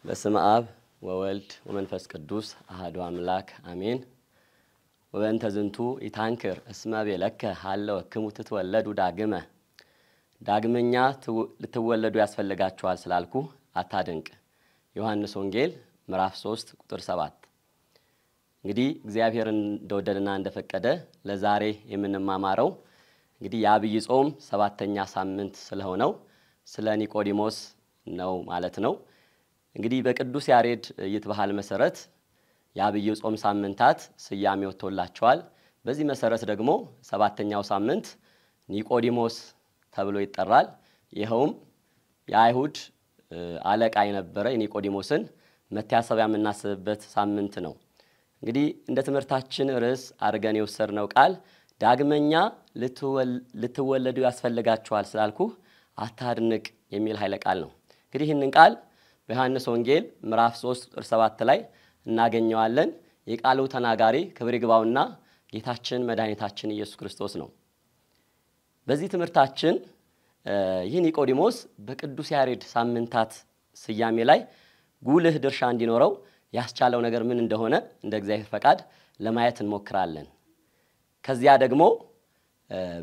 በስመ አብ ወወልድ ወመንፈስ ቅዱስ አሐዱ አምላክ አሜን። ወበእንተ ዝንቱ ኢታንክር እስመ ቤለከ ሀለወክሙ ትትወለዱ ዳግመኛ ልትወለዱ ያስፈልጋችኋል ስላልኩ አታድንቅ። ዮሐንስ ወንጌል ምዕራፍ 3 ቁጥር 7። እንግዲህ እግዚአብሔር እንደወደደና እንደፈቀደ ለዛሬ የምንማማረው እንግዲህ የአብይ ጾም 7ኛ ሳምንት ስለሆነው ስለ ኒቆዲሞስ ነው ማለት ነው። እንግዲህ በቅዱስ ያሬድ ይትበሃል መሰረት የአብይ ጾም ሳምንታት ስያሜ ወጥቶላቸዋል። በዚህ መሰረት ደግሞ 7ኛው ሳምንት ኒቆዲሞስ ተብሎ ይጠራል። ይኸውም የአይሁድ አለቃ የነበረ የኒቆዲሞስን መታሰቢያ የምናስብበት ሳምንት ነው። እንግዲህ እንደ ትምህርታችን ርዕስ አድርገን የወሰድነው ቃል ዳግመኛ ልትወለዱ ያስፈልጋችኋል ስላልኩ አታድንቅ የሚል ኃይለ ቃል ነው። እንግዲህ ይህንን ቃል በዮሐንስ ወንጌል ምዕራፍ 3 ቁጥር 7 ላይ እናገኘዋለን። የቃሉ ተናጋሪ ክብር ይግባውና ጌታችን መድኃኒታችን ኢየሱስ ክርስቶስ ነው። በዚህ ትምህርታችን ይህ ኒቆዲሞስ በቅዱስ ያሬድ ሳምንታት ስያሜ ላይ ጉልህ ድርሻ እንዲኖረው ያስቻለው ነገር ምን እንደሆነ እንደ እግዚአብሔር ፈቃድ ለማየት እንሞክራለን። ከዚያ ደግሞ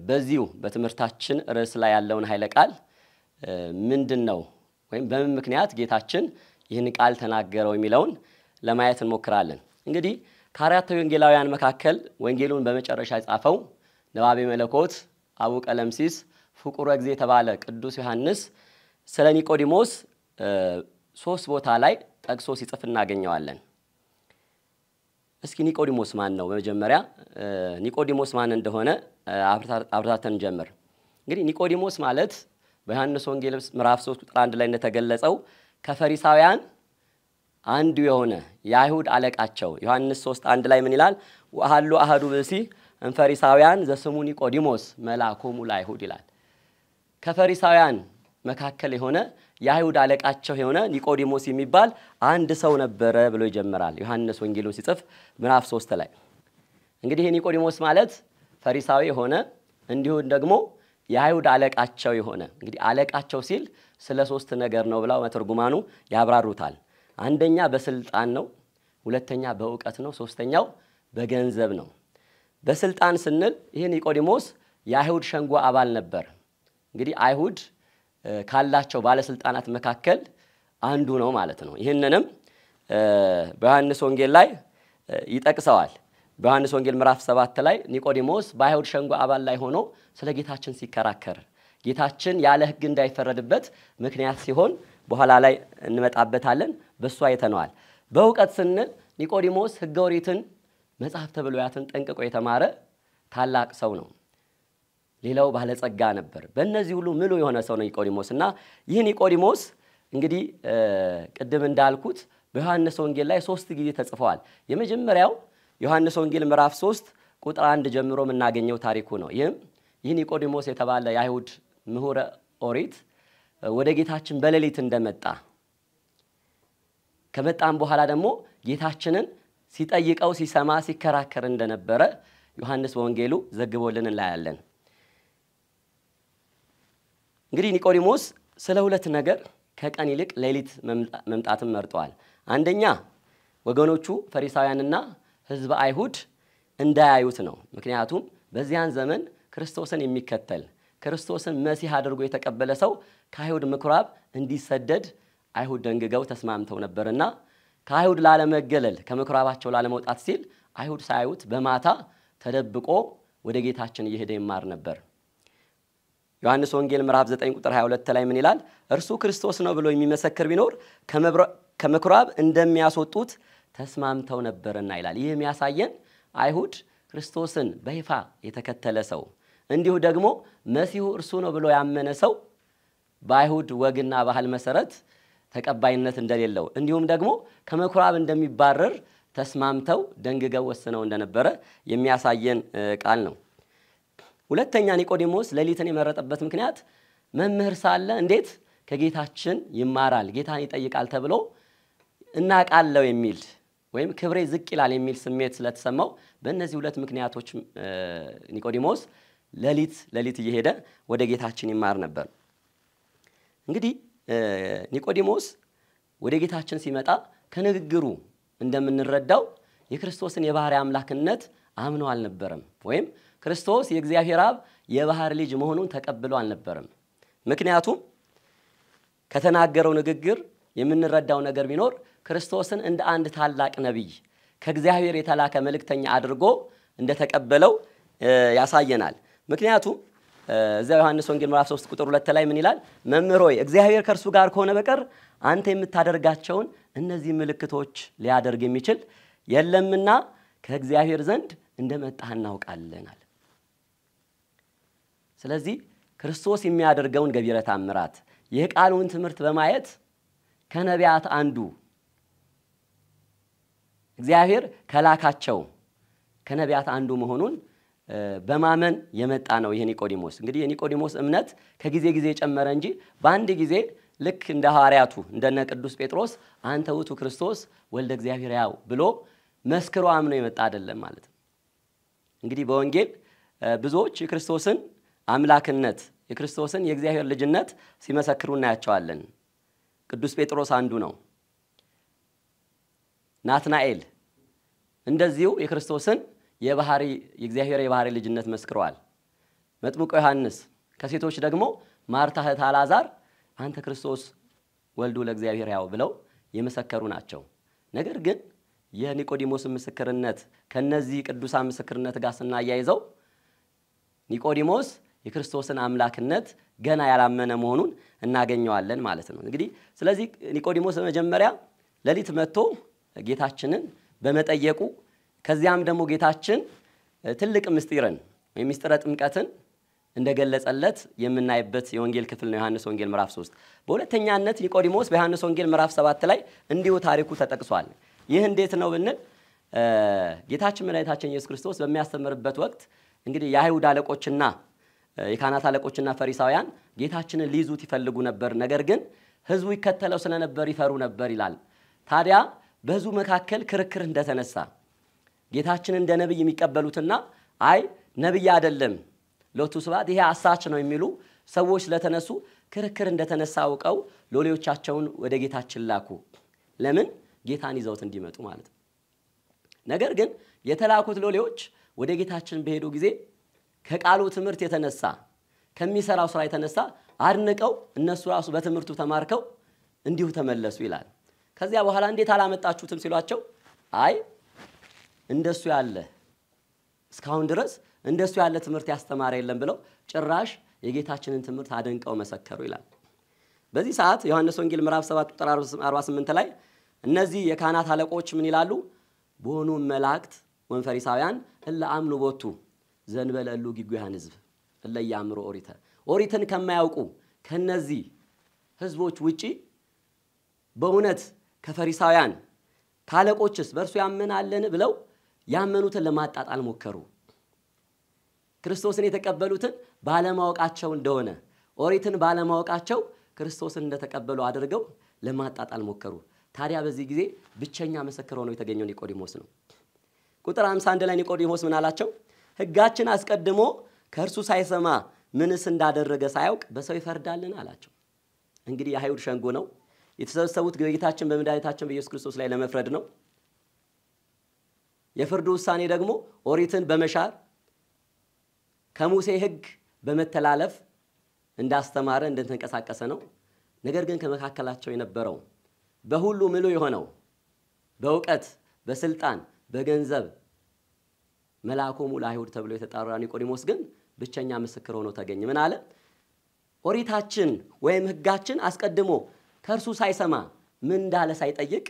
በዚሁ በትምህርታችን ርዕስ ላይ ያለውን ኃይለ ቃል ምንድነው ወይም በምን ምክንያት ጌታችን ይህን ቃል ተናገረው የሚለውን ለማየት እንሞክራለን። እንግዲህ ከአራቱ ወንጌላውያን መካከል ወንጌሉን በመጨረሻ የጻፈው ነባቤ መለኮት አቡ ቀለምሲስ ፍቁረ እግዚእ የተባለ ቅዱስ ዮሐንስ ስለ ኒቆዲሞስ 3 ቦታ ላይ ጠቅሶ ሲጽፍ እናገኘዋለን። እስኪ ኒቆዲሞስ ማን ነው? በመጀመሪያ ኒቆዲሞስ ማን እንደሆነ አብራርተን ጀምር። እንግዲህ ኒቆዲሞስ ማለት በዮሐንስ ወንጌል ምዕራፍ 3 ቁጥር 1 ላይ እንደተገለጸው ከፈሪሳውያን አንዱ የሆነ የአይሁድ አለቃቸው ዮሐንስ 3:1 ላይ ምን ይላል? ወሐሉ አሐዱ ብእሲ እንፈሪሳውያን ዘስሙ ኒቆዲሞስ መልአኮሙ ለአይሁድ ይላል። ከፈሪሳውያን መካከል የሆነ የአይሁድ አለቃቸው የሆነ ኒቆዲሞስ የሚባል አንድ ሰው ነበረ ብሎ ይጀምራል ዮሐንስ ወንጌሉን ሲጽፍ ምዕራፍ 3 ላይ። እንግዲህ ኒቆዲሞስ ማለት ፈሪሳዊ የሆነ እንዲሁም ደግሞ የአይሁድ አለቃቸው የሆነ እንግዲህ አለቃቸው ሲል ስለ 3 ነገር ነው ብለው መተርጉማኑ ያብራሩታል። አንደኛ በስልጣን ነው፣ ሁለተኛ በእውቀት ነው፣ ሶስተኛው በገንዘብ ነው። በስልጣን ስንል ይህ ኒቆዲሞስ የአይሁድ ሸንጎ አባል ነበር። እንግዲህ አይሁድ ካላቸው ባለስልጣናት መካከል አንዱ ነው ማለት ነው። ይህንንም በዮሐንስ ወንጌል ላይ ይጠቅሰዋል። በዮሐንስ ወንጌል ምዕራፍ 7 ላይ ኒቆዲሞስ በአይሁድ ሸንጎ አባል ላይ ሆኖ ስለ ጌታችን ሲከራከር ጌታችን ያለ ሕግ እንዳይፈረድበት ምክንያት ሲሆን በኋላ ላይ እንመጣበታለን። በሱ አይተነዋል። በእውቀት ስንል ኒቆዲሞስ ሕገ ኦሪትን መጽሐፍተ ብሉያትን ጠንቅቆ የተማረ ታላቅ ሰው ነው። ሌላው ባለጸጋ ነበር። በእነዚህ ሁሉ ምሉ የሆነ ሰው ነው ኒቆዲሞስ እና ይህ ኒቆዲሞስ እንግዲህ ቅድም እንዳልኩት በዮሐንስ ወንጌል ላይ 3 ጊዜ ተጽፈዋል። የመጀመሪያው ዮሐንስ ወንጌል ምዕራፍ 3 ቁጥር 1 ጀምሮ የምናገኘው ታሪኩ ነው። ይህ ኒቆዲሞስ የተባለ የአይሁድ ምሁረ ኦሪት ወደ ጌታችን በሌሊት እንደመጣ ከመጣም በኋላ ደግሞ ጌታችንን ሲጠይቀው ሲሰማ ሲከራከር እንደነበረ ዮሐንስ በወንጌሉ ዘግቦልን እናያለን። እንግዲህ ኒቆዲሞስ ስለ 2 ነገር ከቀን ይልቅ ሌሊት መምጣትን መርጧል። አንደኛ ወገኖቹ ፈሪሳውያንና ሕዝበ አይሁድ እንዳያዩት ነው። ምክንያቱም በዚያን ዘመን ክርስቶስን የሚከተል ክርስቶስን መሲህ አድርጎ የተቀበለ ሰው ከአይሁድ ምኩራብ እንዲሰደድ አይሁድ ደንግገው ተስማምተው ነበርና ከአይሁድ ላለመገለል ከምኩራባቸው ላለመውጣት ሲል አይሁድ ሳያዩት በማታ ተደብቆ ወደ ጌታችን እየሄደ ይማር ነበር። ዮሐንስ ወንጌል ምዕራፍ 9 ቁጥር 22 ላይ ምን ይላል? እርሱ ክርስቶስ ነው ብሎ የሚመሰክር ቢኖር ከምኩራብ እንደሚያስወጡት ተስማምተው ነበርና ይላል። ይህ የሚያሳየን አይሁድ ክርስቶስን በይፋ የተከተለ ሰው እንዲሁ ደግሞ መሲሁ እርሱ ነው ብሎ ያመነ ሰው በአይሁድ ወግና ባህል መሰረት ተቀባይነት እንደሌለው እንዲሁም ደግሞ ከምኩራብ እንደሚባረር ተስማምተው ደንግገው ወስነው እንደነበረ የሚያሳየን ቃል ነው። ሁለተኛ ኒቆዲሞስ ሌሊትን የመረጠበት ምክንያት መምህር ሳለ እንዴት ከጌታችን ይማራል ጌታን ይጠይቃል ተብሎ እናቃለው የሚል ወይም ክብሬ ዝቅ ይላል የሚል ስሜት ስለተሰማው በእነዚህ 2 ምክንያቶች ኒቆዲሞስ ሌሊት እየሄደ ወደ ጌታችን ይማር ነበር። እንግዲህ ኒቆዲሞስ ወደ ጌታችን ሲመጣ ከንግግሩ እንደምንረዳው የክርስቶስን የባህሪ አምላክነት አምኖ አልነበረም ወይም ክርስቶስ የእግዚአብሔር አብ የባህር ልጅ መሆኑን ተቀብሎ አልነበረም። ምክንያቱም ከተናገረው ንግግር የምንረዳው ነገር ቢኖር ክርስቶስን እንደ አንድ ታላቅ ነቢይ ከእግዚአብሔር የተላከ መልእክተኛ አድርጎ እንደተቀበለው ያሳየናል። ምክንያቱም እዚያው ዮሐንስ ወንጌል ምዕራፍ 3 ቁጥር 2 ላይ ምን ይላል? መምህር ሆይ እግዚአብሔር ከእርሱ ጋር ከሆነ በቀር አንተ የምታደርጋቸውን እነዚህ ምልክቶች ሊያደርግ የሚችል የለምና ከእግዚአብሔር ዘንድ እንደመጣህ እናውቃለን አለ። ስለዚህ ክርስቶስ የሚያደርገውን ገቢረ ተአምራት የቃሉን ትምህርት በማየት ከነቢያት አንዱ እግዚአብሔር ከላካቸው ከነቢያት አንዱ መሆኑን በማመን የመጣ ነው ይሄ ኒቆዲሞስ። እንግዲህ የኒቆዲሞስ እምነት ከጊዜ ጊዜ ጨመረ እንጂ በአንድ ጊዜ ልክ እንደ ሐዋርያቱ እንደነ ቅዱስ ጴጥሮስ አንተ ውእቱ ክርስቶስ ወልደ እግዚአብሔር ያው ብሎ መስክሮ አምኖ የመጣ አይደለም ማለት ነው። እንግዲህ በወንጌል ብዙዎች የክርስቶስን አምላክነት የክርስቶስን የእግዚአብሔር ልጅነት ሲመሰክሩ እናያቸዋለን። ቅዱስ ጴጥሮስ አንዱ ነው። ናትናኤል እንደዚሁ የክርስቶስን የእግዚአብሔር የባህሪ ልጅነት መስክረዋል። መጥምቁ ዮሐንስ፣ ከሴቶች ደግሞ ማርታ እህተ አልዓዛር አንተ ክርስቶስ ወልዱ ለእግዚአብሔር ያው ብለው የመሰከሩ ናቸው። ነገር ግን የኒቆዲሞስ ምስክርነት ከነዚህ ቅዱሳን ምስክርነት ጋር ስናያይዘው ኒቆዲሞስ የክርስቶስን አምላክነት ገና ያላመነ መሆኑን እናገኘዋለን ማለት ነው። እንግዲህ ስለዚህ ኒቆዲሞስ በመጀመሪያ ሌሊት መጥቶ ጌታችንን በመጠየቁ ከዚያም ደግሞ ጌታችን ትልቅ ምስጢርን ወይም ምስጢረ ጥምቀትን እንደገለጸለት የምናይበት የወንጌል ክፍል ነው ዮሐንስ ወንጌል ምዕራፍ 3። በሁለተኛነት ኒቆዲሞስ በዮሐንስ ወንጌል ምዕራፍ 7 ላይ እንዲሁ ታሪኩ ተጠቅሷል። ይህ እንዴት ነው ብንል ጌታችን መድኃኒታችን ኢየሱስ ክርስቶስ በሚያስተምርበት ወቅት እንግዲህ የአይሁድ አለቆችና የካህናት አለቆችና ፈሪሳውያን ጌታችንን ሊይዙት ይፈልጉ ነበር። ነገር ግን ሕዝቡ ይከተለው ስለነበር ይፈሩ ነበር ይላል። ታዲያ በሕዝቡ መካከል ክርክር እንደተነሳ ጌታችንን እንደ ነብይ የሚቀበሉትና አይ ነብይ አይደለም ሎቱ ስብሐት ይሄ አሳች ነው የሚሉ ሰዎች ስለተነሱ ክርክር እንደተነሳ አውቀው ሎሌዎቻቸውን ወደ ጌታችን ላኩ። ለምን? ጌታን ይዘውት እንዲመጡ ማለት ነው። ነገር ግን የተላኩት ሎሌዎች ወደ ጌታችን በሄዱ ጊዜ ከቃሉ ትምህርት የተነሳ ከሚሰራው ስራ የተነሳ አድንቀው እነሱ ራሱ በትምህርቱ ተማርከው እንዲሁ ተመለሱ ይላል። ከዚያ በኋላ እንዴት አላመጣችሁትም ሲሏቸው አይ እንደሱ ያለ እስካሁን ድረስ እንደሱ ያለ ትምህርት ያስተማረ የለም ብለው ጭራሽ የጌታችንን ትምህርት አድንቀው መሰከሩ ይላል። በዚህ ሰዓት ዮሐንስ ወንጌል ምዕራፍ 7 ቁጥር 48 ላይ እነዚህ የካህናት አለቆች ምን ይላሉ? በሆኑ መላእክት ወንፈሪሳውያን እለ አምኑ ቦቱ ዘንበለ እሉ ጊጉያን ሕዝብ እለ ያምሩ ኦሪትን ከማያውቁ ከነዚህ ህዝቦች ውጪ በእውነት ከፈሪሳውያን ካለቆችስ በእርሱ ያመናለን ብለው ያመኑትን ለማጣጣል ሞከሩ። ክርስቶስን የተቀበሉትን ባለማወቃቸው እንደሆነ ኦሪትን ባለማወቃቸው ክርስቶስን እንደተቀበሉ አድርገው ለማጣጣል ሞከሩ። ታዲያ በዚህ ጊዜ ብቸኛ ምስክር ሆኖ የተገኘው ኒቆዲሞስ ነው። ቁጥር 51 ላይ ኒቆዲሞስ ምን አላቸው? ሕጋችን አስቀድሞ ከእርሱ ሳይሰማ ምንስ እንዳደረገ ሳያውቅ በሰው ይፈርዳልን አላቸው። እንግዲህ የአይሁድ ሸንጎ ነው የተሰበሰቡት በጌታችን በመድኃኒታችን በኢየሱስ ክርስቶስ ላይ ለመፍረድ ነው። የፍርዱ ውሳኔ ደግሞ ኦሪትን በመሻር ከሙሴ ሕግ በመተላለፍ እንዳስተማረ እንደተንቀሳቀሰ ነው። ነገር ግን ከመካከላቸው የነበረው በሁሉ ምሉ የሆነው በእውቀት በስልጣን በገንዘብ መልአኮሙ ለአይሁድ ተብሎ የተጣራ ኒቆዲሞስ ግን ብቸኛ ምስክር ሆኖ ተገኘ። ምን አለ? ኦሪታችን ወይም ሕጋችን አስቀድሞ ከእርሱ ሳይሰማ ምን እንዳለ ሳይጠይቅ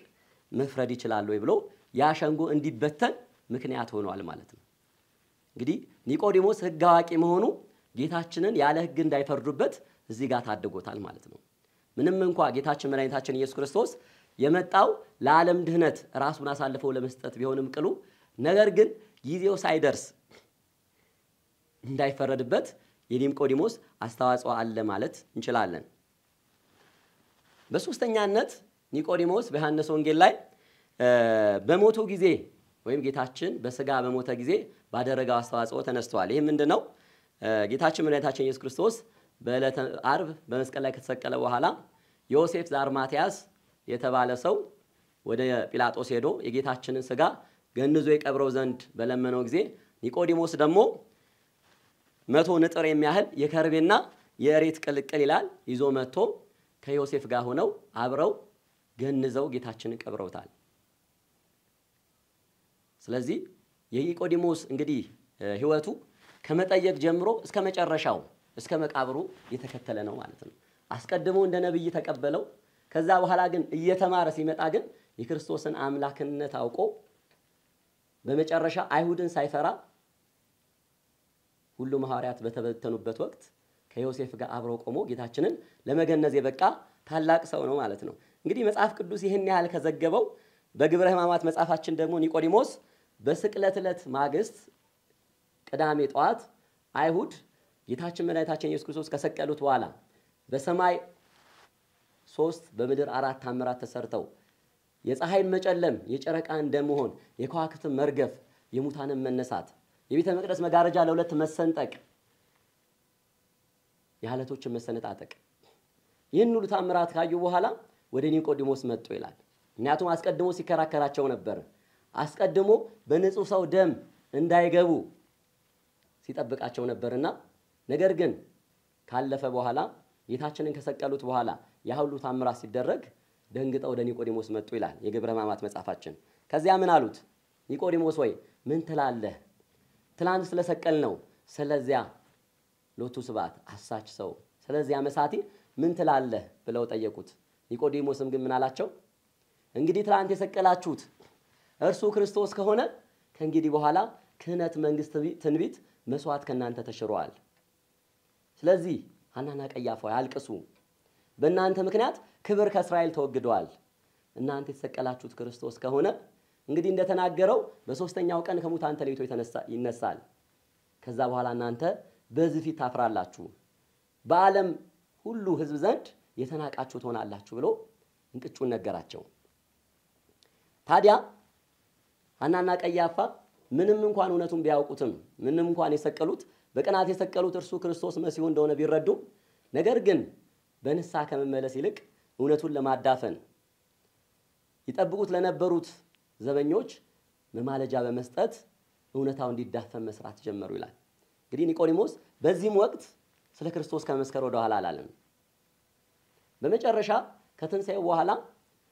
መፍረድ ይችላል ወይ ብሎ ያ ሸንጎ እንዲበተን ምክንያት ሆኗል ማለት ነው። እንግዲህ ኒቆዲሞስ ሕግ አዋቂ መሆኑ ጌታችንን ያለ ሕግ እንዳይፈርዱበት እዚህ ጋር ታድጎታል ማለት ነው። ምንም እንኳን ጌታችን መድኃኒታችን ኢየሱስ ክርስቶስ የመጣው ለዓለም ድህነት ራሱን አሳልፈው ለመስጠት ቢሆንም ቅሉ ነገር ግን ጊዜው ሳይደርስ እንዳይፈረድበት የኒቆዲሞስ አስተዋጽኦ አለ ማለት እንችላለን። በሶስተኛነት ኒቆዲሞስ በዮሐንስ ወንጌል ላይ በሞቱ ጊዜ ወይም ጌታችን በስጋ በሞተ ጊዜ ባደረገው አስተዋጽኦ ተነስተዋል። ይህ ምንድነው? ጌታችን መድኃኒታችን ኢየሱስ ክርስቶስ በዕለተ ዓርብ በመስቀል ላይ ከተሰቀለ በኋላ ዮሴፍ ዘአርማትያስ የተባለ ሰው ወደ ጲላጦስ ሄዶ የጌታችንን ሥጋ ገንዞ የቀብረው ዘንድ በለመነው ጊዜ ኒቆዲሞስ ደግሞ 100 ንጥር የሚያህል የከርቤና የእሬት ቅልቅል ይላል ይዞ መጥቶ ከዮሴፍ ጋር ሆነው አብረው ገንዘው ጌታችንን ቀብረውታል። ስለዚህ የኒቆዲሞስ እንግዲህ ህይወቱ ከመጠየቅ ጀምሮ እስከ መጨረሻው እስከ መቃብሩ የተከተለ ነው ማለት ነው። አስቀድሞ እንደ ነብይ ተቀበለው። ከዛ በኋላ ግን እየተማረ ሲመጣ ግን የክርስቶስን አምላክነት አውቆ በመጨረሻ አይሁድን ሳይፈራ ሁሉ ሐዋርያት በተበተኑበት ወቅት ከዮሴፍ ጋር አብሮ ቆሞ ጌታችንን ለመገነዝ የበቃ ታላቅ ሰው ነው ማለት ነው። እንግዲህ መጽሐፍ ቅዱስ ይህን ያህል ከዘገበው በግብረ ሕማማት መጽሐፋችን ደግሞ ኒቆዲሞስ በስቅለት ዕለት ማግስት ቅዳሜ ጠዋት አይሁድ ጌታችን መድኃኒታችን ኢየሱስ ክርስቶስ ከሰቀሉት በኋላ በሰማይ 3 በምድር 4 ታምራት ተሰርተው የፀሐይን መጨለም የጨረቃን ደም መሆን የከዋክብትን መርገፍ የሙታንን መነሳት የቤተ መቅደስ መጋረጃ ለሁለት መሰንጠቅ የዓለቶችን መሰነጣጠቅ ይህን ሁሉ ታምራት ካዩ በኋላ ወደ ኒቆዲሞስ መጡ ይላል። ምክንያቱም አስቀድሞ ሲከራከራቸው ነበር። አስቀድሞ በንጹህ ሰው ደም እንዳይገቡ ሲጠብቃቸው ነበርና ነገር ግን ካለፈ በኋላ ጌታችንን ከሰቀሉት በኋላ ያ ሁሉ ታምራት ሲደረግ ደንግጠው ወደ ኒቆዲሞስ መጡ ይላል የግብረ ሕማማት መጽሐፋችን። ከዚያ ምን አሉት? ኒቆዲሞስ ወይ ምን ትላለህ? ትላንት ስለሰቀል ነው ስለዚያ ሎቱ ስብዓት አሳች ሰው ስለዚያ መሳቲ ምን ትላለህ ብለው ጠየቁት። ኒቆዲሞስም ግን ምን አላቸው? እንግዲህ ትላንት የሰቀላችሁት እርሱ ክርስቶስ ከሆነ ከእንግዲህ በኋላ ክህነት፣ መንግስት፣ ትንቢት፣ መስዋዕት ከናንተ ተሽሯል። ስለዚህ ሐናና ቀያፋ ያልቅሱ፣ በእናንተ ምክንያት ክብር ከእስራኤል ተወግዷል። እናንተ የተሰቀላችሁት ክርስቶስ ከሆነ እንግዲህ እንደተናገረው በሶስተኛው ቀን ከሙታን ተለይቶ ይነሳል። ከዛ በኋላ እናንተ በዚህ ፊት ታፍራላችሁ፣ በዓለም ሁሉ ህዝብ ዘንድ የተናቃችሁ ትሆናላችሁ ብሎ እንቅጩን ነገራቸው። ታዲያ ሐናና ቀያፋ ምንም እንኳን እውነቱን ቢያውቁትም ምንም እንኳን የሰቀሉት በቅናት የሰቀሉት እርሱ ክርስቶስ መሲሁ እንደሆነ ቢረዱም ነገር ግን በንስሐ ከመመለስ ይልቅ እውነቱን ለማዳፈን ይጠብቁት ለነበሩት ዘበኞች መማለጃ በመስጠት እውነታው እንዲዳፈን መስራት ጀመሩ ይላል። እንግዲህ ኒቆዲሞስ በዚህም ወቅት ስለ ክርስቶስ ከመመስከር ወደ ኋላ አላለም። በመጨረሻ ከትንሣኤው በኋላ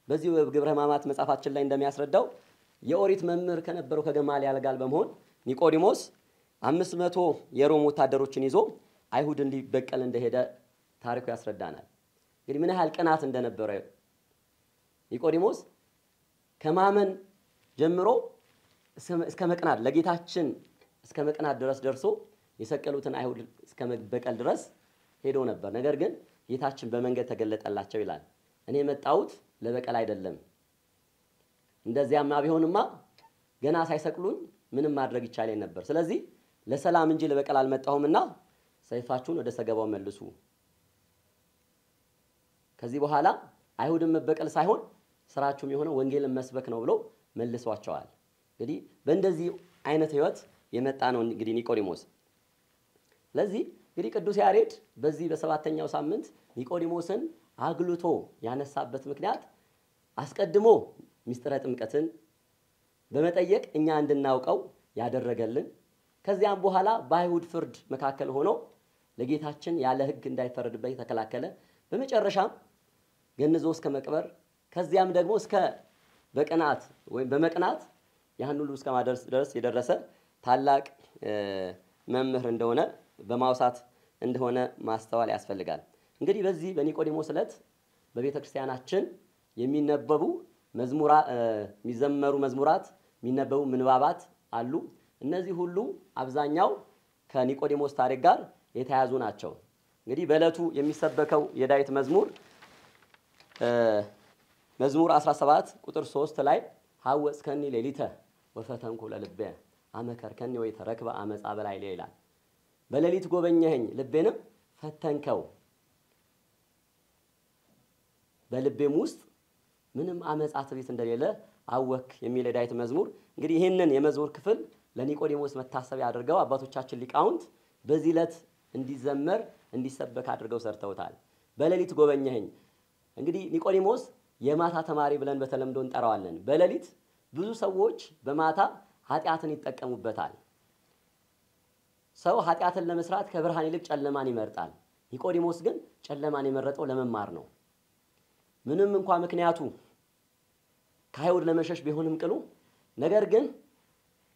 በዚህ ግብረ ሕማማት መጽሐፋችን ላይ እንደሚያስረዳው የኦሪት መምህር ከነበረው ከገማልያል ጋር በመሆን ኒቆዲሞስ 500 የሮም ወታደሮችን ይዞ አይሁድን ሊበቀል እንደሄደ ታሪኩ ያስረዳናል። እንግዲህ ምን ያህል ቅናት እንደነበረ ኒቆዲሞስ ከማመን ጀምሮ እስከ መቅናት ለጌታችን እስከ መቅናት ድረስ ደርሶ የሰቀሉትን አይሁድ እስከ መበቀል ድረስ ሄዶ ነበር። ነገር ግን ጌታችን በመንገድ ተገለጠላቸው ይላል። እኔ የመጣሁት ለበቀል አይደለም፣ እንደዚያማ ቢሆንማ ገና ሳይሰቅሉኝ ምንም ማድረግ ይቻለኝ ነበር። ስለዚህ ለሰላም እንጂ ለበቀል አልመጣሁምና ሰይፋችሁን ወደ ሰገባው መልሱ፣ ከዚህ በኋላ አይሁድን መበቀል ሳይሆን ስራችሁም የሆነ ወንጌልን መስበክ ነው ብሎ መልሷቸዋል። እንግዲህ በእንደዚህ አይነት ህይወት የመጣ ነው እንግዲህ ኒቆዲሞስ። ስለዚህ እንግዲህ ቅዱስ ያሬድ በዚህ በሰባተኛው ሳምንት ኒቆዲሞስን አግልቶ ያነሳበት ምክንያት አስቀድሞ ሚስጥረ ጥምቀትን በመጠየቅ እኛ እንድናውቀው ያደረገልን፣ ከዚያም በኋላ በአይሁድ ፍርድ መካከል ሆኖ ለጌታችን ያለ ሕግ እንዳይፈረድበት የተከላከለ፣ በመጨረሻም ገንዞ እስከ መቅበር ከዚያም ደግሞ እስከ በቅናት ወይም በመቅናት ያን ሁሉ እስከ ማድረስ ድረስ የደረሰ ታላቅ መምህር እንደሆነ በማውሳት እንደሆነ ማስተዋል ያስፈልጋል። እንግዲህ በዚህ በኒቆዲሞስ ዕለት በቤተ ክርስቲያናችን የሚነበቡ የሚዘመሩ መዝሙራት የሚነበቡ ምንባባት አሉ። እነዚህ ሁሉ አብዛኛው ከኒቆዲሞስ ታሪክ ጋር የተያዙ ናቸው። እንግዲህ በዕለቱ የሚሰበከው የዳዊት መዝሙር 17 ቁጥር 3 ላይ ሐወጽከኒ ሌሊተ ወፈተንኩ ለልቤ አመከርከኒ ወይተረክበ አመጻ በላይ ይላል። በሌሊት ጎበኘኸኝ ልቤንም ፈተንከው፣ በልቤም ውስጥ ምንም አመጻ ትዕቢት እንደሌለ አወክ የሚል የዳዊት መዝሙር። እንግዲህ ይህንን የመዝሙር ክፍል ለኒቆዲሞስ መታሰቢያ አድርገው አባቶቻችን ሊቃውንት በዚህ ዕለት እንዲዘመር እንዲሰበክ አድርገው ሰርተውታል። በሌሊት ጎበኘኸኝ። እንግዲህ ኒቆዲሞስ የማታ ተማሪ ብለን በተለምዶ እንጠራዋለን። በሌሊት ብዙ ሰዎች በማታ ኃጢአትን ይጠቀሙበታል። ሰው ኃጢአትን ለመስራት ከብርሃን ይልቅ ጨለማን ይመርጣል። ኒቆዲሞስ ግን ጨለማን የመረጠው ለመማር ነው። ምንም እንኳን ምክንያቱ ከአይሁድ ለመሸሽ ቢሆንም ቅሉ፣ ነገር ግን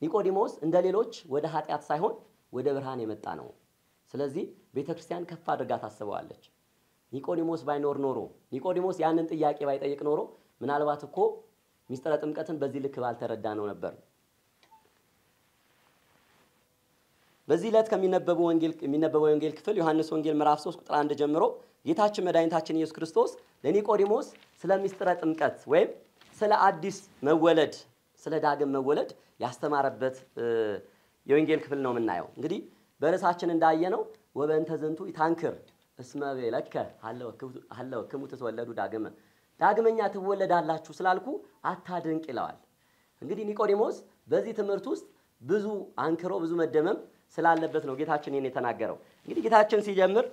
ኒቆዲሞስ እንደሌሎች ወደ ኃጢአት ሳይሆን ወደ ብርሃን የመጣ ነው። ስለዚህ ቤተክርስቲያን ከፍ አድርጋ ታስበዋለች። ኒቆዲሞስ ባይኖር ኖሮ፣ ኒቆዲሞስ ያንን ጥያቄ ባይጠይቅ ኖሮ ምናልባት እኮ ሚስጥረ ጥምቀትን በዚህ ልክ ባልተረዳ ነው ነበር። በዚህ ዕለት የሚነበበው ወንጌል ክፍል ዮሐንስ ወንጌል ምዕራፍ 3 ቁጥር 1 ጀምሮ ጌታችን መድኃኒታችን ኢየሱስ ክርስቶስ ለኒቆዲሞስ ስለ ሚስጥረ ጥምቀት ወይም ስለ አዲስ መወለድ፣ ስለ ዳግም መወለድ ያስተማረበት የወንጌል ክፍል ነው የምናየው። እንግዲህ በርዕሳችን እንዳየነው ወበእንተ ዝንቱ ይታንክር እስመ ቤለከ ሀለወክሙ ትወለዱ ዳግመኛ ትወለዳላችሁ ስላልኩ አታድንቅ ይለዋል። እንግዲህ ኒቆዲሞስ በዚህ ትምህርት ውስጥ ብዙ አንክሮ ብዙ መደመም ስላለበት ነው ጌታችን ይሄን የተናገረው። እንግዲህ ጌታችን ሲጀምር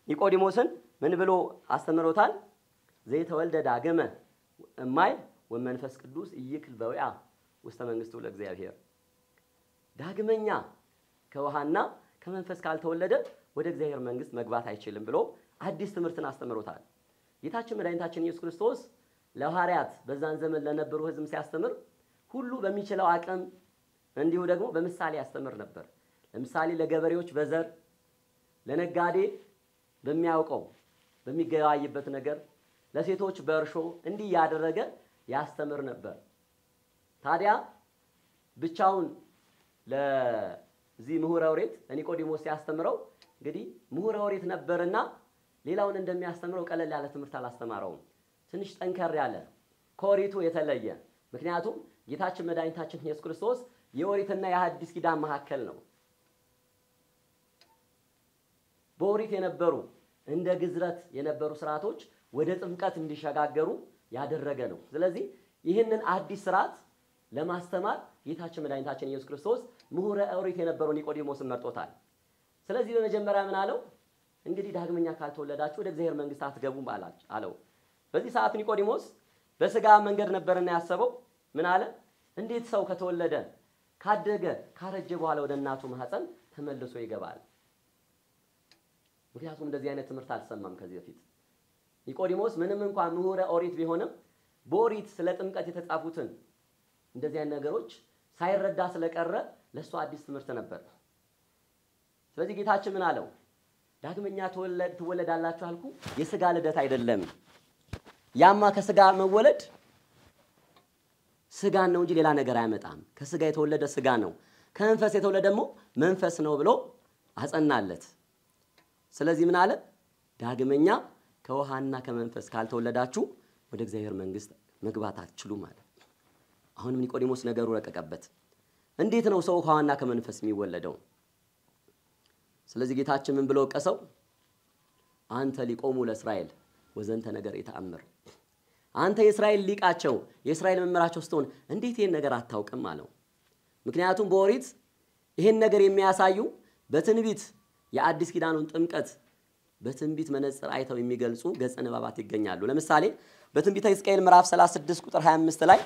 ኒቆዲሞስን ምን ብሎ አስተምሮታል? ዘይተወልደ ዳግመ እማይ ወመንፈስ ቅዱስ ኢይክል በውያ ውስተ መንግሥቱ ለእግዚአብሔር። ዳግመኛ ከውሃና ከመንፈስ ካልተወለደ ወደ እግዚአብሔር መንግሥት መግባት አይችልም ብሎ አዲስ ትምህርትን አስተምሮታል። ጌታችን መድኃኒታችን ኢየሱስ ክርስቶስ ለሐዋርያት በዛን ዘመን ለነበሩ ሕዝብ ሲያስተምር ሁሉ በሚችለው አቅም እንዲሁ ደግሞ በምሳሌ ያስተምር ነበር። ለምሳሌ ለገበሬዎች በዘር፣ ለነጋዴ በሚያውቀው በሚገባይበት ነገር፣ ለሴቶች በእርሾ እንዲህ ያደረገ ያስተምር ነበር። ታዲያ ብቻውን ለዚህ ምሁረ ኦሪት ኒቆዲሞስ ሲያስተምረው እንግዲህ ምሁረ ኦሪት ነበርና ሌላውን እንደሚያስተምረው ቀለል ያለ ትምህርት አላስተማረውም። ትንሽ ጠንከር ያለ ከኦሪቱ የተለየ። ምክንያቱም ጌታችን መድኃኒታችን ኢየሱስ ክርስቶስ የኦሪትና የሐዲስ ኪዳን መካከል ነው። በኦሪት የነበሩ እንደ ግዝረት የነበሩ ስርዓቶች ወደ ጥምቀት እንዲሸጋገሩ ያደረገ ነው። ስለዚህ ይህንን አዲስ ስርዓት ለማስተማር ጌታችን መድኃኒታችን ኢየሱስ ክርስቶስ ምሁረ ኦሪት የነበረው ኒቆዲሞስን መርጦታል። ስለዚህ በመጀመሪያ ምን አለው? እንግዲህ ዳግመኛ ካልተወለዳችሁ ወደ እግዚአብሔር መንግሥት አትገቡም አለው። በዚህ ሰዓት ኒቆዲሞስ በስጋ መንገድ ነበርና ያሰበው ምን አለ? እንዴት ሰው ከተወለደ ካደገ ካረጀ በኋላ ወደ እናቱ ማህፀን ተመልሶ ይገባል? ምክንያቱም እንደዚህ አይነት ትምህርት አልሰማም ከዚህ በፊት። ኒቆዲሞስ ምንም እንኳን ምሁረ ኦሪት ቢሆንም በኦሪት ስለ ጥምቀት የተጻፉትን እንደዚህ አይነት ነገሮች ሳይረዳ ስለቀረ ለሱ አዲስ ትምህርት ነበር። ስለዚህ ጌታችን ምን አለው? ዳግመኛ ትወለዳላችሁ አልኩ፣ የስጋ ልደት አይደለም። ያማ ከስጋ መወለድ ስጋን ነው እንጂ ሌላ ነገር አያመጣም። ከስጋ የተወለደ ስጋ ነው፣ ከመንፈስ የተወለደ ደግሞ መንፈስ ነው ብሎ አጸናለት። ስለዚህ ምን አለ? ዳግመኛ ከውሃና ከመንፈስ ካልተወለዳችሁ ወደ እግዚአብሔር መንግሥት መግባት አትችሉም ማለት። አሁንም ኒቆዲሞስ ነገሩ ረቀቀበት። እንዴት ነው ሰው ከውሃና ከመንፈስ የሚወለደው? ስለዚህ ጌታችን ምን ብሎ ወቀሰው? አንተ ሊቆሙ ለእስራኤል ወዘንተ ነገር የተአምር። አንተ የእስራኤል ሊቃቸው የእስራኤል መምህራቸው ስትሆን እንዴት ይሄን ነገር አታውቅም አለው። ምክንያቱም በኦሪት ይሄን ነገር የሚያሳዩ በትንቢት የአዲስ ኪዳኑን ጥምቀት በትንቢት መነጽር አይተው የሚገልጹ ገጸ ንባባት ይገኛሉ። ለምሳሌ በትንቢተ ሕዝቅኤል ምዕራፍ 36 ቁጥር 25 ላይ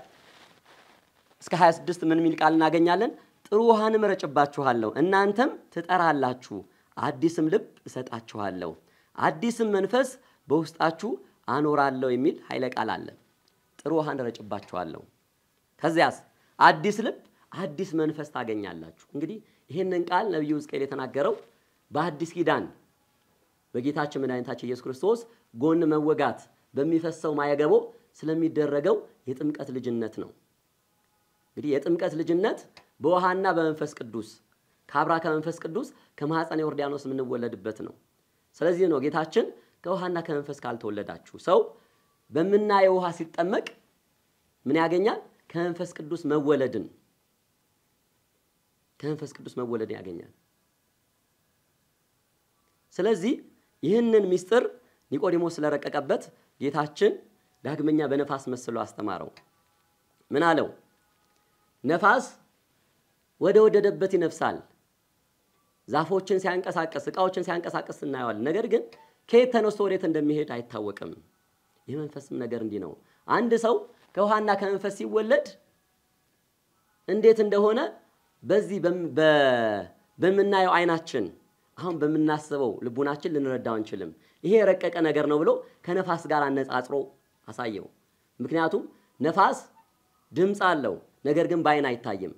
እስከ 26 ምን የሚል ቃል እናገኛለን? ጥሩ ውሃን እረጭባችኋለሁ፣ እናንተም ትጠራላችሁ፣ አዲስም ልብ እሰጣችኋለሁ፣ አዲስም መንፈስ በውስጣችሁ አኖራለሁ የሚል ኃይለ ቃል አለ። ጥሩ ውሃን እረጭባችኋለሁ፣ ከዚያስ አዲስ ልብ አዲስ መንፈስ ታገኛላችሁ። እንግዲህ ይህንን ቃል ነብዩ ሕዝቅኤል የተናገረው በአዲስ ኪዳን በጌታችን መድኃኒታችን ኢየሱስ ክርስቶስ ጎን መወጋት በሚፈሰው ማየገቦ ስለሚደረገው የጥምቀት ልጅነት ነው። እንግዲህ የጥምቀት ልጅነት በውሃና በመንፈስ ቅዱስ ከአብራ ከመንፈስ ቅዱስ ከማኅፀነ ዮርዳኖስ የምንወለድበት ነው። ስለዚህ ነው ጌታችን ከውሃና ከመንፈስ ካልተወለዳችሁ ሰው በምናየው ውሃ ሲጠመቅ ምን ያገኛል? ከመንፈስ ቅዱስ መወለድን ያገኛል። ስለዚህ ይህንን ምስጢር ኒቆዲሞስ ስለረቀቀበት ጌታችን ዳግመኛ በነፋስ መስሎ አስተማረው። ምን አለው? ነፋስ ወደ ወደደበት ይነፍሳል። ዛፎችን ሲያንቀሳቀስ፣ ዕቃዎችን ሲያንቀሳቀስ እናየዋለን። ነገር ግን ከየት ተነስቶ ወዴት እንደሚሄድ አይታወቅም። የመንፈስም ነገር እንዲህ ነው። አንድ ሰው ከውሃና ከመንፈስ ሲወለድ እንዴት እንደሆነ በዚህ በምናየው አይናችን አሁን በምናስበው ልቡናችን ልንረዳው አንችልም። ይሄ የረቀቀ ነገር ነው ብሎ ከነፋስ ጋር አነጻጽሮ አሳየው። ምክንያቱም ነፋስ ድምጽ አለው፣ ነገር ግን በአይን አይታይም።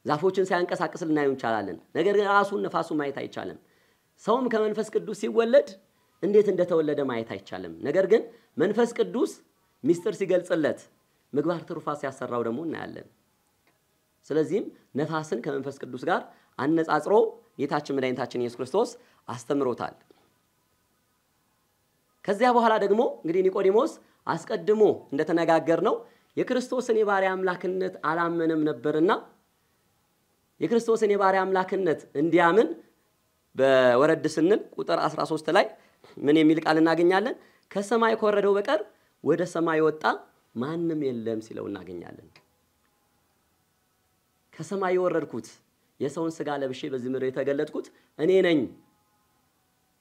ዛፎችን ሲያንቀሳቅስ ልናየው እንችላለን፣ ነገር ግን ራሱን ነፋሱን ማየት አይቻልም። ሰውም ከመንፈስ ቅዱስ ሲወለድ እንዴት እንደተወለደ ማየት አይቻልም። ነገር ግን መንፈስ ቅዱስ ሚስጥር ሲገልጽለት ምግባር ትሩፋት ሲያሰራው ደግሞ እናያለን። ስለዚህም ነፋስን ከመንፈስ ቅዱስ ጋር አነጻጽሮ ጌታችን መድኃኒታችን ኢየሱስ ክርስቶስ አስተምሮታል። ከዚያ በኋላ ደግሞ እንግዲህ ኒቆዲሞስ አስቀድሞ እንደተነጋገርነው የክርስቶስን የባሪያ አምላክነት አላመነም ነበርና የክርስቶስን የባሪያ አምላክነት እንዲያምን በወረድ ስንል ቁጥር 13 ላይ ምን የሚል ቃል እናገኛለን? ከሰማይ ከወረደው በቀር ወደ ሰማይ ወጣ ማንም የለም ሲለው እናገኛለን። ከሰማይ የወረድኩት የሰውን ሥጋ ለብሼ በዚህ ምድር የተገለጥኩት እኔ ነኝ።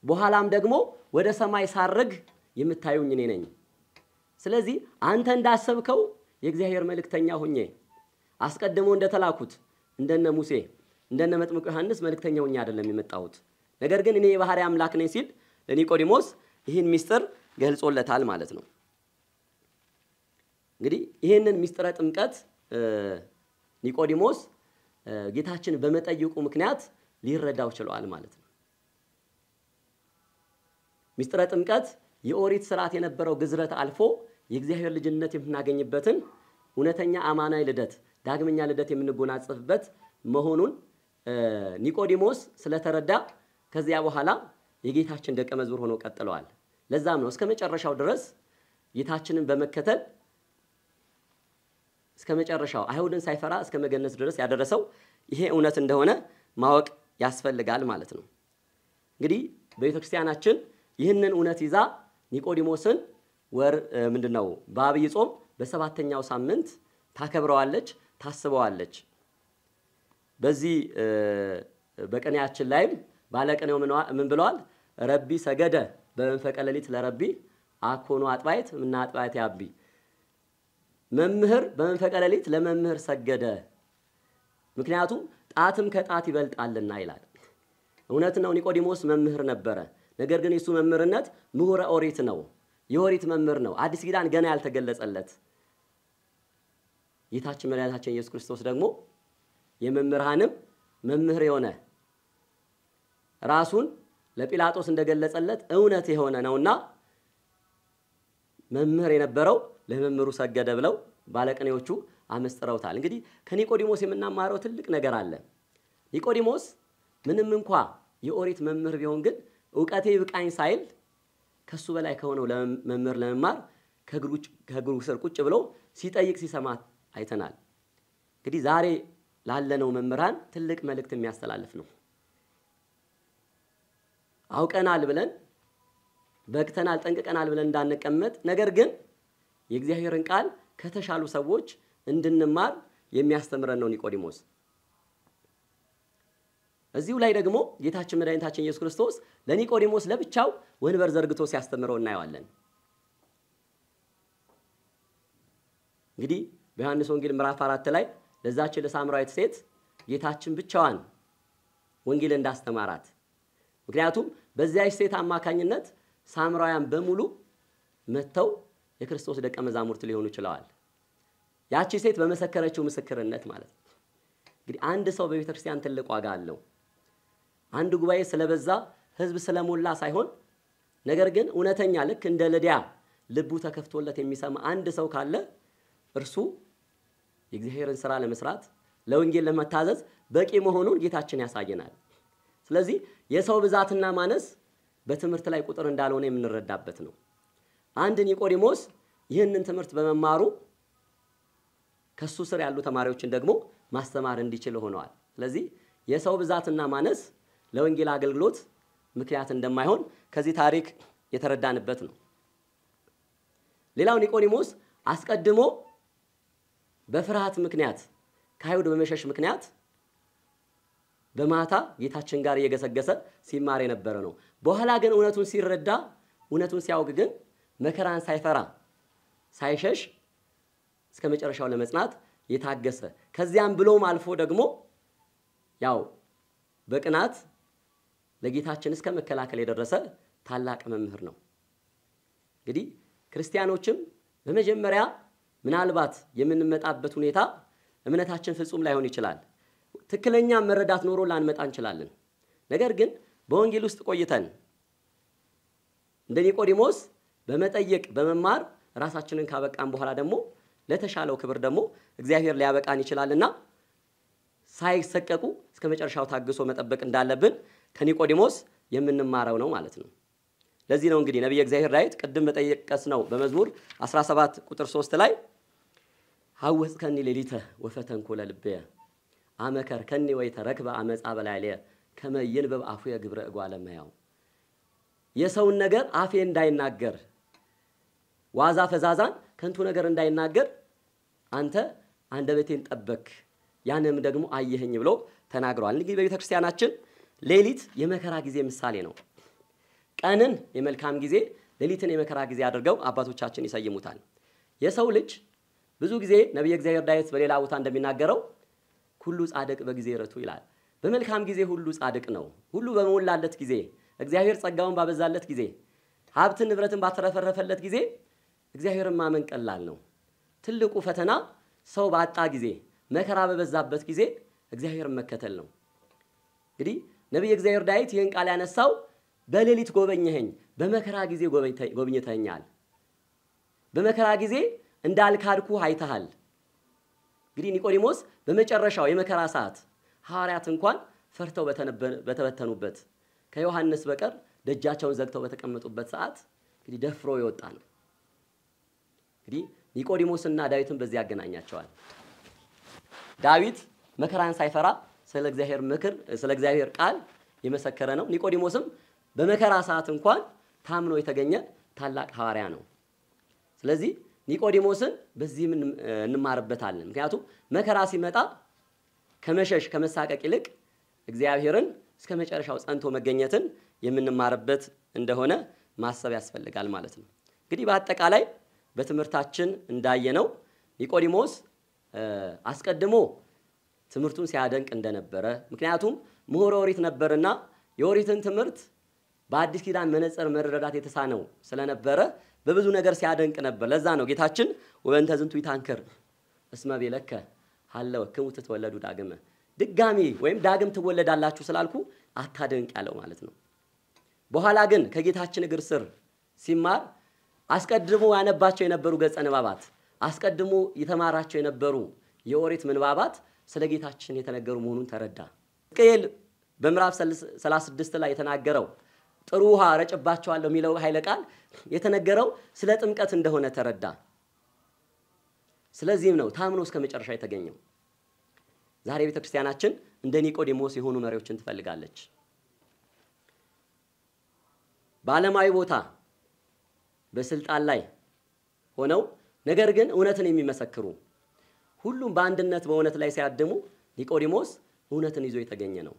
በኋላም ደግሞ ወደ ሰማይ ሳርግ የምታዩኝ እኔ ነኝ። ስለዚህ አንተ እንዳሰብከው የእግዚአብሔር መልእክተኛ ሆኜ አስቀድሞ እንደተላኩት እንደነ ሙሴ እንደነ መጥምቁ ዮሐንስ መልእክተኛ ሆኜ አይደለም የመጣሁት። ነገር ግን እኔ የባህሪ አምላክ ነኝ ሲል ለኒቆዲሞስ ይህን ሚስጥር ገልጾለታል ማለት ነው። እንግዲህ ይህንን ሚስጥረ ጥምቀት ኒቆዲሞስ ጌታችን በመጠየቁ ምክንያት ሊረዳው ችሏል ማለት ነው። ሚስጥረ ጥምቀት የኦሪት ሥርዓት የነበረው ግዝረት አልፎ የእግዚአብሔር ልጅነት የምናገኝበትን እውነተኛ አማናዊ ልደት ዳግመኛ ልደት የምንጎናጸፍበት መሆኑን ኒቆዲሞስ ስለተረዳ ከዚያ በኋላ የጌታችን ደቀ መዝሙር ሆኖ ቀጥለዋል። ለዛም ነው እስከ መጨረሻው ድረስ ጌታችንን በመከተል እስከ መጨረሻው አይሁድን ሳይፈራ እስከ መገነዝ ድረስ ያደረሰው ይሄ እውነት እንደሆነ ማወቅ ያስፈልጋል ማለት ነው። እንግዲህ በቤተክርስቲያናችን ይህንን እውነት ይዛ ኒቆዲሞስን ምንድነው በአብይ ጾም በሰባተኛው ሳምንት ታከብረዋለች፣ ታስበዋለች። በዚህ በቀኛችን ላይም ባለቀኔው ምን ብለዋል? ረቢ ሰገደ በመንፈቀ ሌሊት ለረቢ አኮኑ አጥባይት ምና አጥባይት ያቢ። መምህር በመንፈቀ ሌሊት ለመምህር ሰገደ፣ ምክንያቱም ጣትም ከጣት ይበልጣልና ይላል። እውነት ነው፣ ኒቆዲሞስ መምህር ነበረ። ነገር ግን የሱ መምህርነት ምሁረ ኦሪት ነው፣ የኦሪት መምህር ነው። አዲስ ኪዳን ገና ያልተገለጸለት ጌታችን መድኃኒታችን ኢየሱስ ክርስቶስ ደግሞ የመምህራንም መምህር የሆነ ራሱን ለጲላጦስ እንደገለጸለት እውነት የሆነ ነውና መምህር የነበረው ለመምህሩ ሰገደ ብለው ባለቅኔዎቹ አመስጥረውታል። እንግዲህ ከኒቆዲሞስ የምናማረው ትልቅ ነገር አለ። ኒቆዲሞስ ምንም እንኳ የኦሪት መምህር ቢሆን ግን ዕውቀቴ ይብቃኝ ሳይል ከሱ በላይ ከሆነው መምህር ለመማር ከእግሩ ስር ቁጭ ብሎ ሲጠይቅ ሲሰማ አይተናል። እንግዲህ ዛሬ ላለነው መምህራን ትልቅ መልእክት የሚያስተላልፍ ነው። አውቀናል ብለን በቅተናል ጠንቅቀናል ብለን እንዳንቀመጥ፣ ነገር ግን የእግዚአብሔርን ቃል ከተሻሉ ሰዎች እንድንማር የሚያስተምረን ነው ኒቆዲሞስ። እዚሁ ላይ ደግሞ ጌታችን መድኃኒታችን ኢየሱስ ክርስቶስ ለኒቆዲሞስ ለብቻው ወንበር ዘርግቶ ሲያስተምረው እናየዋለን። እንግዲህ በዮሐንስ ወንጌል ምዕራፍ 4 ላይ ለዛች ለሳምራዊት ሴት ጌታችን ብቻዋን ወንጌል እንዳስተማራት፣ ምክንያቱም በዚያች ሴት አማካኝነት ሳምራውያን በሙሉ መተው የክርስቶስ ደቀ መዛሙርት ሊሆኑ ይችላል። ያቺ ሴት በመሰከረችው ምስክርነት ማለት ነው። እንግዲህ አንድ ሰው በቤተክርስቲያን ትልቅ ዋጋ አለው። አንድ ጉባኤ ስለበዛ ህዝብ ስለሞላ ሳይሆን፣ ነገር ግን እውነተኛ ልክ እንደ ልድያ ልቡ ተከፍቶለት የሚሰማ አንድ ሰው ካለ እርሱ የእግዚአብሔርን ሥራ ለመስራት ለወንጌል ለመታዘዝ በቂ መሆኑን ጌታችን ያሳየናል። ስለዚህ የሰው ብዛትና ማነስ በትምህርት ላይ ቁጥር እንዳልሆነ የምንረዳበት ነው። አንድ ኒቆዲሞስ ይህንን ትምህርት በመማሩ ከሱ ስር ያሉ ተማሪዎችን ደግሞ ማስተማር እንዲችል ሆነዋል። ስለዚህ የሰው ብዛትና ማነስ ለወንጌል አገልግሎት ምክንያት እንደማይሆን ከዚህ ታሪክ የተረዳንበት ነው። ሌላው ኒቆዲሞስ አስቀድሞ በፍርሃት ምክንያት ከአይሁድ በመሸሽ ምክንያት በማታ ጌታችን ጋር እየገሰገሰ ሲማር የነበረ ነው። በኋላ ግን እውነቱን ሲረዳ እውነቱን ሲያውቅ ግን መከራን ሳይፈራ ሳይሸሽ እስከ መጨረሻው ለመጽናት የታገሰ ከዚያም ብሎም አልፎ ደግሞ ያው በቅናት ለጌታችን እስከ መከላከል የደረሰ ታላቅ መምህር ነው። እንግዲህ ክርስቲያኖችም በመጀመሪያ ምናልባት የምንመጣበት ሁኔታ እምነታችን ፍጹም ላይሆን ይችላል። ትክክለኛ መረዳት ኖሮ ላንመጣ እንችላለን። ነገር ግን በወንጌል ውስጥ ቆይተን እንደ ኒቆዲሞስ በመጠየቅ በመማር ራሳችንን ካበቃን በኋላ ደግሞ ለተሻለው ክብር ደግሞ እግዚአብሔር ሊያበቃን ይችላልና ሳይሰቀቁ እስከ መጨረሻው ታግሶ መጠበቅ እንዳለብን ከኒቆዲሞስ የምንማረው ነው ማለት ነው። ለዚህ ነው እንግዲህ ነብዩ እግዚአብሔር ዳዊት ቅድም በጠየቀስነው በመዝሙር 17 ቁጥር 3 ላይ ሐወጽከኒ ሌሊተ ወፈተንኩ ለልብየ አመከርከኒ ወይተረክበ አመጻ በላዕልየ ከመ ይንበብ አፉየ ግብረ እጓለ እመሕያው የሰውን ነገር አፌ እንዳይናገር ዋዛ ፈዛዛን ከንቱ ነገር እንዳይናገር አንተ አንደበቴን ጠበቅ ያንም ደግሞ አየኸኝ ብሎ ተናግሯል። እንግዲህ በቤተ ክርስቲያናችን ሌሊት የመከራ ጊዜ ምሳሌ ነው። ቀንን የመልካም ጊዜ ሌሊትን የመከራ ጊዜ አድርገው አባቶቻችን ይሰይሙታል። የሰው ልጅ ብዙ ጊዜ ነብዩ እግዚአብሔር ዳዊት በሌላ ቦታ እንደሚናገረው ሁሉ ጻድቅ በጊዜ ረቱ ይላል። በመልካም ጊዜ ሁሉ ጻድቅ ነው። ሁሉ በመወላለት ጊዜ እግዚአብሔር ጸጋውን ባበዛለት ጊዜ ሀብትን ንብረትን ባተረፈረፈለት ጊዜ እግዚአብሔርን ማመን ቀላል ነው። ትልቁ ፈተና ሰው ባጣ ጊዜ መከራ በበዛበት ጊዜ እግዚአብሔርን መከተል ነው። እንግዲህ ነብዩ እግዚአብሔር ዳዊት ይህን ቃል ያነሳው በሌሊት ጎበኘኸኝ በመከራ ጊዜ ጎብኝተኛል በመከራ ጊዜ እንዳልካድኩ አይተሃል። እንግዲህ ኒቆዲሞስ በመጨረሻው የመከራ ሰዓት ሐዋርያት እንኳን ፈርተው በተበተኑበት ከዮሐንስ በቀር ደጃቸውን ዘግተው በተቀመጡበት ሰዓት እንግዲህ ደፍሮ ይወጣ ነው። እንግዲህ ኒቆዲሞስና ዳዊትን በዚህ ያገናኛቸዋል። ዳዊት መከራን ሳይፈራ ስለ እግዚአብሔር ምክር ስለ እግዚአብሔር ቃል የመሰከረ ነው። ኒቆዲሞስም በመከራ ሰዓት እንኳን ታምኖ የተገኘ ታላቅ ሐዋርያ ነው። ስለዚህ ኒቆዲሞስን በዚህ እንማርበታለን። ምክንያቱም መከራ ሲመጣ ከመሸሽ ከመሳቀቅ ይልቅ እግዚአብሔርን እስከ መጨረሻው ጸንቶ መገኘትን የምንማርበት እንደሆነ ማሰብ ያስፈልጋል ማለት ነው። እንግዲህ በአጠቃላይ በትምህርታችን እንዳየነው ኒቆዲሞስ አስቀድሞ ትምህርቱን ሲያደንቅ እንደነበረ ምክንያቱም ምሁረ ኦሪት ነበርና የኦሪትን ትምህርት በአዲስ ኪዳን መነጽር መረዳት የተሳነው ስለነበረ በብዙ ነገር ሲያደንቅ ነበር። ለዛ ነው ጌታችን ወበንተ ዝንቱ ይታንከር እስመ ቤለከ ሀለወክሙ ትትወለዱ ዳግመ ድጋሚ ወይም ዳግም ትወለዳላችሁ ስላልኩ አታደንቅ ያለው ማለት ነው። በኋላ ግን ከጌታችን እግር ስር ሲማር አስቀድሞ ያነባቸው የነበሩ ገጸ ንባባት አስቀድሞ የተማራቸው የነበሩ የኦሪት ምንባባት ስለ ጌታችን የተነገሩ መሆኑን ተረዳ። ሕዝቅኤል በምዕራፍ 36 ላይ የተናገረው ጥሩ ውሃ ረጭባቸዋለሁ የሚለው ኃይለ ቃል የተነገረው ስለ ጥምቀት እንደሆነ ተረዳ። ስለዚህም ነው ታምኖ እስከ መጨረሻ የተገኘው። ዛሬ ቤተክርስቲያናችን እንደ ኒቆዲሞስ የሆኑ መሪዎችን ትፈልጋለች። በዓለማዊ ቦታ በስልጣን ላይ ሆነው ነገር ግን እውነትን የሚመሰክሩ ሁሉም በአንድነት በእውነት ላይ ሲያድሙ ኒቆዲሞስ እውነትን ይዞ የተገኘ ነው።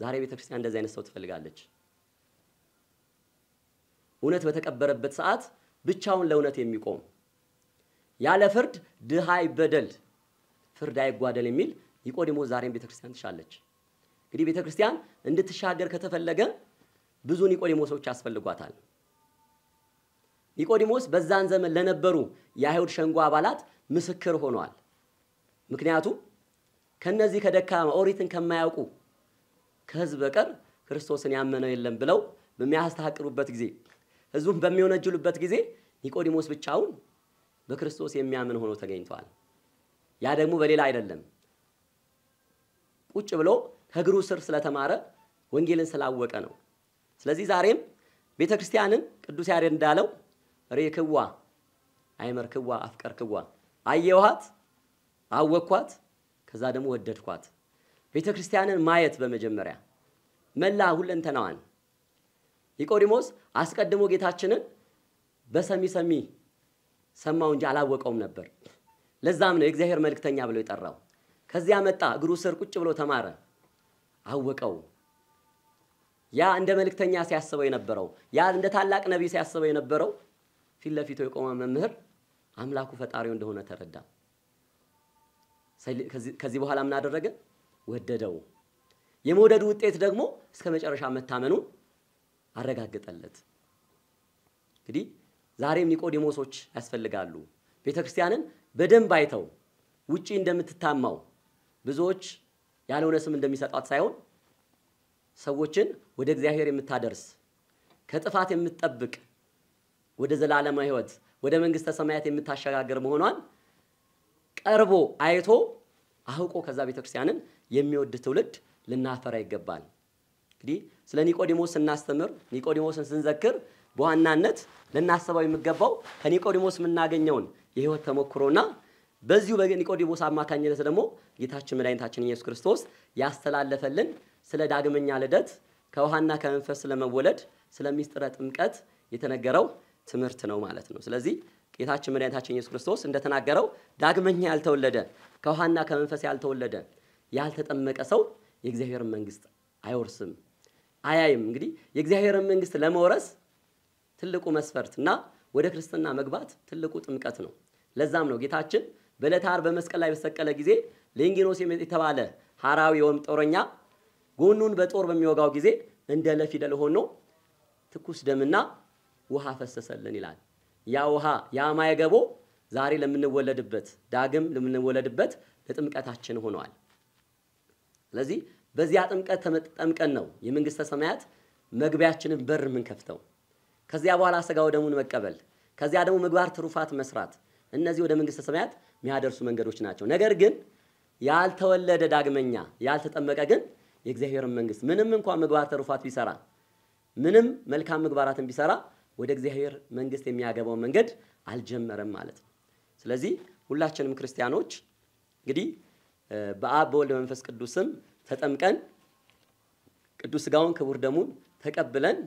ዛሬ ቤተክርስቲያን እንደዚህ አይነት ሰው ትፈልጋለች። እውነት በተቀበረበት ሰዓት ብቻውን ለእውነት የሚቆም ያለ ፍርድ ድሃ ይበደል ፍርድ አይጓደል የሚል ኒቆዲሞስ ዛሬም ቤተክርስቲያን ትሻለች። እንግዲህ ቤተክርስቲያን እንድትሻገር ከተፈለገ ብዙ ኒቆዲሞሶች ያስፈልጓታል። ኒቆዲሞስ በዛን ዘመን ለነበሩ የአይሁድ ሸንጎ አባላት ምስክር ሆኗል። ምክንያቱም ከነዚህ ከደካማ ኦሪትን ከማያውቁ ከህዝብ በቀር ክርስቶስን ያመነው የለም ብለው በሚያስተሐቅሩበት ጊዜ ህዝቡን በሚወነጅሉበት ጊዜ ኒቆዲሞስ ብቻውን በክርስቶስ የሚያምን ሆኖ ተገኝቷል። ያ ደግሞ በሌላ አይደለም ቁጭ ብሎ ከእግሩ ስር ስለተማረ ወንጌልን ስላወቀ ነው። ስለዚህ ዛሬም ቤተክርስቲያንን ቅዱስ ያሬድ እንዳለው ሬክዋ አይመርክዋ አፍቀርክዋ አየኋት አወኳት ከዛ ደግሞ ወደድኳት። ቤተክርስቲያንን ማየት በመጀመሪያ መላ ሁለንተናዋን ኒቆዲሞስ አስቀድሞ ጌታችንን በሰሚ ሰማው እንጂ አላወቀውም ነበር። ለዛም ነው የእግዚአብሔር መልእክተኛ ብሎ የጠራው። ከዚያ መጣ እግሩ ስር ቁጭ ብሎ ተማረ አወቀው ያ እንደ መልእክተኛ ሲያስበው የነበረው ያ እንደ ታላቅ ነብይ ሲያስበው የነበረው ፊት ለፊቱ የቆመ መምህር አምላኩ ፈጣሪው እንደሆነ ተረዳ ከዚህ በኋላ ምን አደረገ ወደደው የመውደዱ ውጤት ደግሞ እስከ መጨረሻ መታመኑ አረጋግጠለት እንግዲህ ዛሬም ኒቆዲሞሶች ያስፈልጋሉ ቤተክርስቲያንን በደንብ አይተው ውጪ እንደምትታማው ብዙዎች ያልሆነ ስም እንደሚሰጣት ሳይሆን ሰዎችን ወደ እግዚአብሔር የምታደርስ ከጥፋት የምትጠብቅ ወደ ዘላለማዊ ሕይወት ወደ መንግስተ ሰማያት የምታሸጋግር መሆኗን ቀርቦ አይቶ አውቆ ከዛ ቤተክርስቲያንን የሚወድ ትውልድ ልናፈራ ይገባል እንግዲህ ስለ ኒቆዲሞስ እናስተምር ኒቆዲሞስን ስንዘክር በዋናነት ልናስበው የሚገባው ከኒቆዲሞስ የምናገኘውን የሕይወት ተሞክሮና በዚሁ በኒቆዲሞስ አማካኝነት ደግሞ ጌታችን መድኃኒታችን ኢየሱስ ክርስቶስ ያስተላለፈልን ስለ ዳግመኛ ልደት ከውሃና ከመንፈስ ስለመወለድ ስለሚስጥረ ጥምቀት የተነገረው ትምህርት ነው ማለት ነው ስለዚህ ጌታችን መድኃኒታችን ኢየሱስ ክርስቶስ እንደተናገረው ዳግመኛ ያልተወለደ ከውሃና ከመንፈስ ያልተወለደ ያልተጠመቀ ሰው የእግዚአብሔር መንግስት አይወርስም አያይም እንግዲህ የእግዚአብሔር መንግስት ለመውረስ ትልቁ መስፈርትና ወደ ክርስትና መግባት ትልቁ ጥምቀት ነው ለዛም ነው ጌታችን በዕለተ ዓርብ በመስቀል ላይ በተሰቀለ ጊዜ ሌንጊኖስ የተባለ ሐራዊ ወም ጦረኛ ጎኑን በጦር በሚወጋው ጊዜ እንደ ለፊደል ሆኖ ትኩስ ደምና ውሃ ፈሰሰልን ይላል ያ ውሃ ያ ማይገቦ ዛሬ ለምንወለድበት ዳግም ለምንወለድበት ለጥምቀታችን ሆኗል ስለዚህ በዚያ ጥምቀት ተጠምቀን ነው የመንግስተ ሰማያት መግቢያችንን በር ምን ከፍተው ከዚያ በኋላ ሥጋው ደሙን መቀበል ከዚያ ደግሞ ምግባር ትሩፋት መስራት እነዚህ ወደ መንግስተ ሰማያት የሚያደርሱ መንገዶች ናቸው ነገር ግን ያልተወለደ ዳግመኛ ያልተጠመቀ ግን የእግዚአብሔር መንግስት ምንም እንኳን ምግባር ትሩፋት ቢሰራ ምንም መልካም ምግባራትን ቢሰራ ወደ እግዚአብሔር መንግስት የሚያገባው መንገድ አልጀመረም ማለት ነው ስለዚህ ሁላችንም ክርስቲያኖች እንግዲህ በአብ በወልድ በመንፈስ ቅዱስም ተጠምቀን ቅዱስ ሥጋውን ክቡር ደሙን ተቀብለን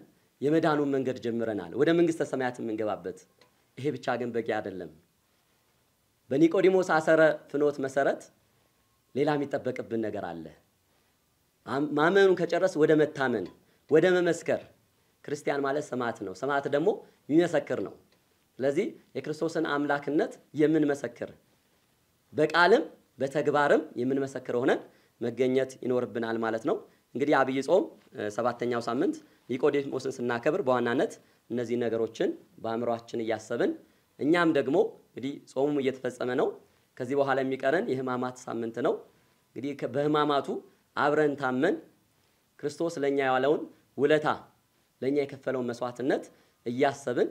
የመዳኑን መንገድ ጀምረናል ወደ መንግስተ ሰማያት የምንገባበት ይሄ ብቻ ግን በቂ አይደለም በኒቆዲሞስ አሰረ ፍኖት መሰረት ሌላ የሚጠበቅብን ነገር አለ ማመኑን ከጨረስ ወደ መታመን ወደ መመስከር ክርስቲያን ማለት ሰማዕት ነው ሰማዕት ደግሞ የሚመሰክር ነው ስለዚህ የክርስቶስን አምላክነት የምንመሰክር በቃልም በተግባርም የምንመሰክር ሆነን መገኘት ይኖርብናል ማለት ነው እንግዲህ አብይ ጾም ሰባተኛው ሳምንት ኒቆዲሞስን ስናከብር በዋናነት እነዚህ ነገሮችን በአእምሮአችን እያሰብን እኛም ደግሞ እንግዲህ ጾሙም እየተፈጸመ ነው ከዚህ በኋላ የሚቀረን የሕማማት ሳምንት ነው እንግዲህ በሕማማቱ አብረን ታመን ክርስቶስ ለኛ ያዋለውን ውለታ ለኛ የከፈለውን መስዋዕትነት እያሰብን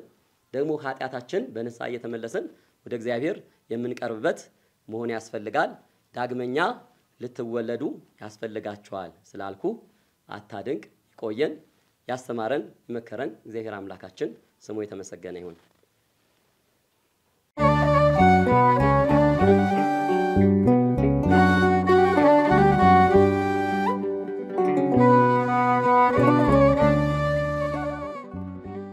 ደግሞ ኃጢአታችን በንስሐ እየተመለስን ወደ እግዚአብሔር የምንቀርብበት መሆን ያስፈልጋል ዳግመኛ ልትወለዱ ያስፈልጋችኋል ስላልኩ አታድንቅ ይቆየን ያስተማረን ይመከረን እግዚአብሔር አምላካችን ስሙ የተመሰገነ ይሁን